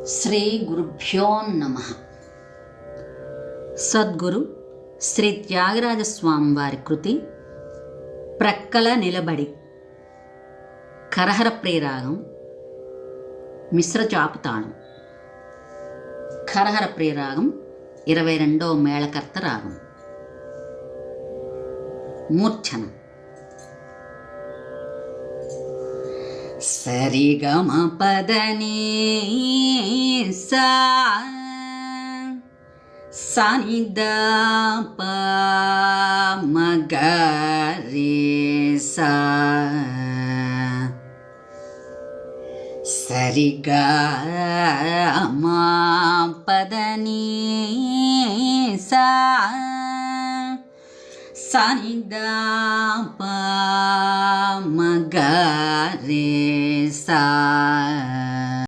శ్రీ గురుభ్యో నమః. సద్గురు శ్రీ త్యాగరాజస్వామి వారి కృతి ప్రక్కల నిలబడి, కరహర ప్రియరాగం, మిశ్ర చాపుతాళం. కరహర ప్రియరాగం 22వ మేళకర్త రాగం. మూర్ఛనం. సరిగమ పదని సా సానిద ప మగరి సా సరిగా మా పదని సా సానిద ప మగరి సా